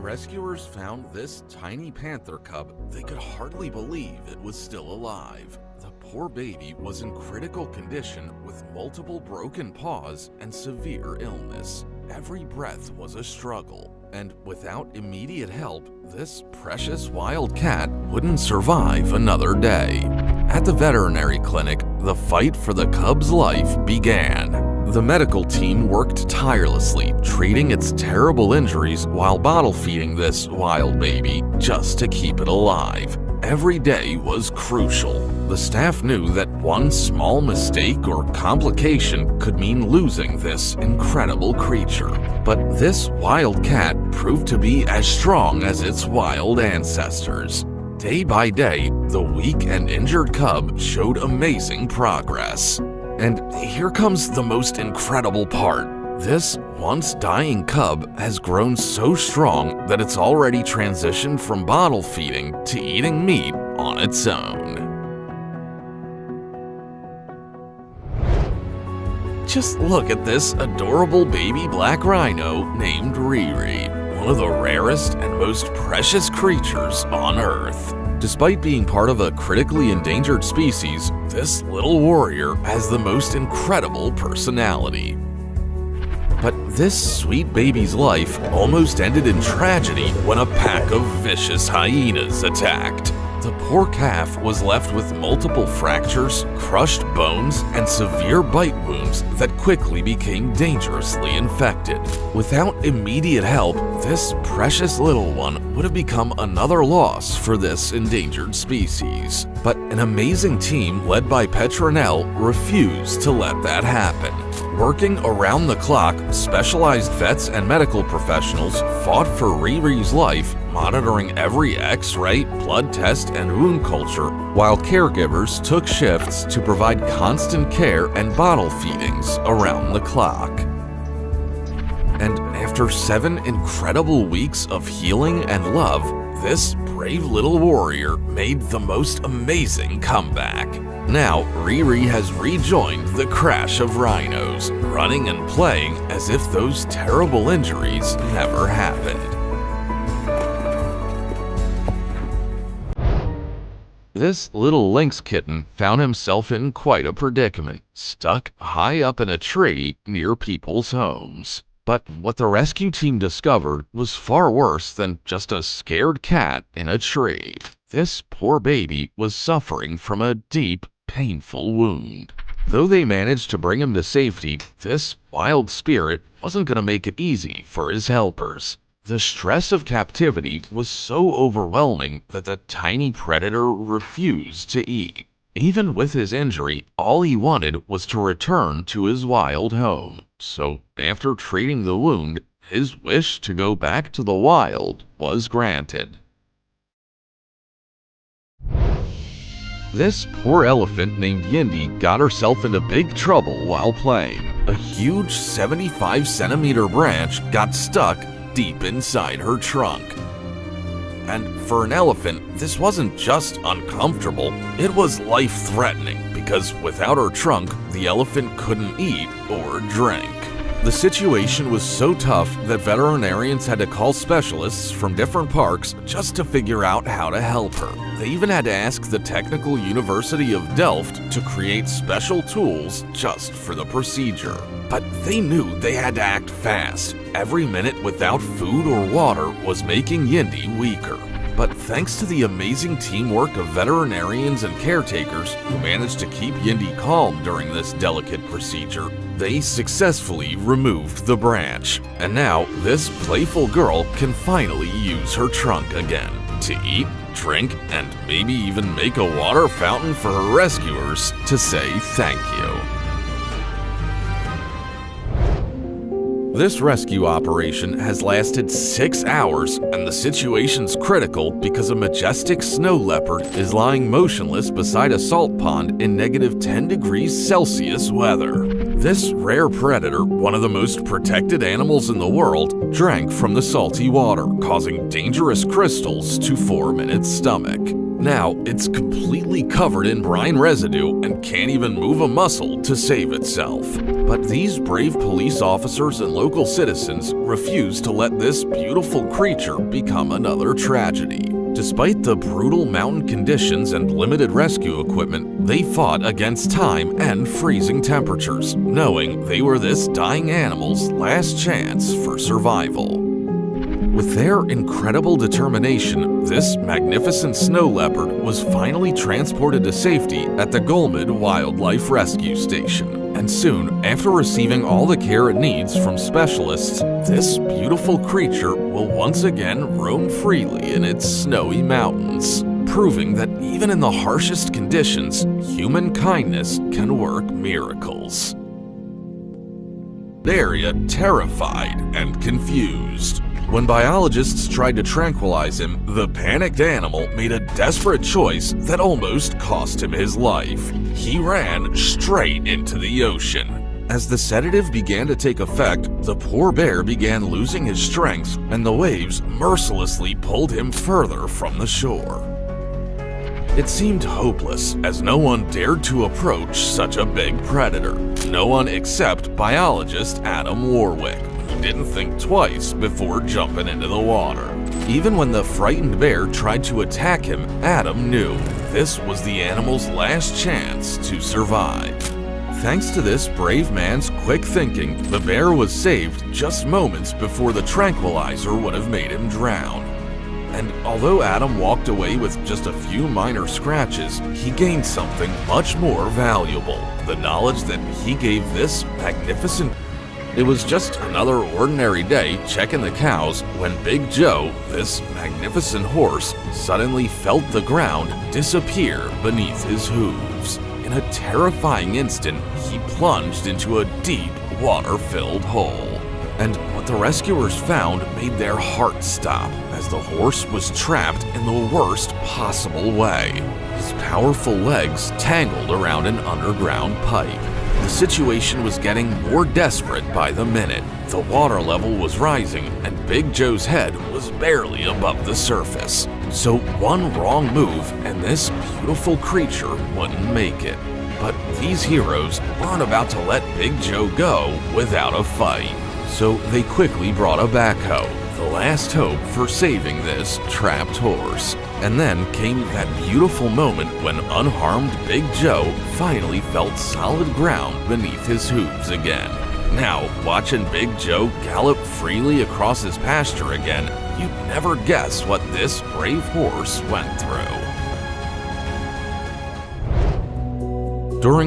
rescuers found this tiny panther cub, they could hardly believe it was still alive. The poor baby was in critical condition with multiple broken paws and severe illness. Every breath was a struggle, and without immediate help, this precious wild cat wouldn't survive another day. At the veterinary clinic, the fight for the cub's life began. The medical team worked tirelessly, treating its terrible injuries while bottle feeding this wild baby just to keep it alive. Every day was crucial. The staff knew that one small mistake or complication could mean losing this incredible creature. But this wild cat proved to be as strong as its wild ancestors. Day by day, the weak and injured cub showed amazing progress. And here comes the most incredible part. This once dying cub has grown so strong that it's already transitioned from bottle feeding to eating meat on its own. Just look at this adorable baby black rhino named Riri, one of the rarest and most precious creatures on Earth. Despite being part of a critically endangered species, this little warrior has the most incredible personality. But this sweet baby's life almost ended in tragedy when a pack of vicious hyenas attacked. The poor calf was left with multiple fractures, crushed bones, and severe bite wounds that quickly became dangerously infected. Without immediate help, this precious little one would have become another loss for this endangered species. But an amazing team led by Petronell refused to let that happen. Working around the clock, specialized vets and medical professionals fought for Riri's life, monitoring every X-ray, blood test, and wound culture, while caregivers took shifts to provide constant care and bottle feedings around the clock. And after 7 incredible weeks of healing and love, this brave little warrior made the most amazing comeback. Now, Riri has rejoined the crash of rhinos, running and playing as if those terrible injuries never happened. This little lynx kitten found himself in quite a predicament, stuck high up in a tree near people's homes. But what the rescue team discovered was far worse than just a scared cat in a tree. This poor baby was suffering from a deep, painful wound. Though they managed to bring him to safety, this wild spirit wasn't going to make it easy for his helpers. The stress of captivity was so overwhelming that the tiny predator refused to eat. Even with his injury, all he wanted was to return to his wild home. So, after treating the wound, his wish to go back to the wild was granted. This poor elephant named Yindi got herself into big trouble while playing. A huge 75-centimeter branch got stuck deep inside her trunk. And for an elephant, this wasn't just uncomfortable, it was life-threatening because without her trunk, the elephant couldn't eat or drink. The situation was so tough that veterinarians had to call specialists from different parks just to figure out how to help her. They even had to ask the Technical University of Delft to create special tools just for the procedure. But they knew they had to act fast. Every minute without food or water was making Yindi weaker. But thanks to the amazing teamwork of veterinarians and caretakers who managed to keep Yindi calm during this delicate procedure, they successfully removed the branch. And now, this playful girl can finally use her trunk again to eat, drink, and maybe even make a water fountain for her rescuers to say thank you. This rescue operation has lasted 6 hours, and the situation's critical because a majestic snow leopard is lying motionless beside a salt pond in -10 degrees Celsius weather. This rare predator, one of the most protected animals in the world, drank from the salty water, causing dangerous crystals to form in its stomach. Now, it's completely covered in brine residue and can't even move a muscle to save itself. But these brave police officers and local citizens refuse to let this beautiful creature become another tragedy. Despite the brutal mountain conditions and limited rescue equipment, they fought against time and freezing temperatures, knowing they were this dying animal's last chance for survival. With their incredible determination, this magnificent snow leopard was finally transported to safety at the Gulmid Wildlife Rescue Station. And soon, after receiving all the care it needs from specialists, this beautiful creature will once again roam freely in its snowy mountains, proving that even in the harshest conditions, human kindness can work miracles. Area terrified and confused. When biologists tried to tranquilize him, the panicked animal made a desperate choice that almost cost him his life. He ran straight into the ocean. As the sedative began to take effect, the poor bear began losing his strength, and the waves mercilessly pulled him further from the shore. It seemed hopeless, as no one dared to approach such a big predator. No one except biologist Adam Warwick, who didn't think twice before jumping into the water. Even when the frightened bear tried to attack him, Adam knew this was the animal's last chance to survive. Thanks to this brave man's quick thinking, the bear was saved just moments before the tranquilizer would have made him drown. And although Adam walked away with just a few minor scratches, he gained something much more valuable: the knowledge that he gave this magnificent. It was just another ordinary day checking the cows when Big Joe, this magnificent horse, suddenly felt the ground disappear beneath his hooves. In a terrifying instant, he plunged into a deep, water-filled hole. And what the rescuers found made their hearts stop, as the horse was trapped in the worst possible way. His powerful legs tangled around an underground pipe. The situation was getting more desperate by the minute. The water level was rising, and Big Joe's head was barely above the surface. So one wrong move, and this beautiful creature wouldn't make it. But these heroes weren't about to let Big Joe go without a fight. So they quickly brought a backhoe, the last hope for saving this trapped horse. And then came that beautiful moment when unharmed Big Joe finally felt solid ground beneath his hooves again. Now, watching Big Joe gallop freely across his pasture again, you'd never guess what this brave horse went through. During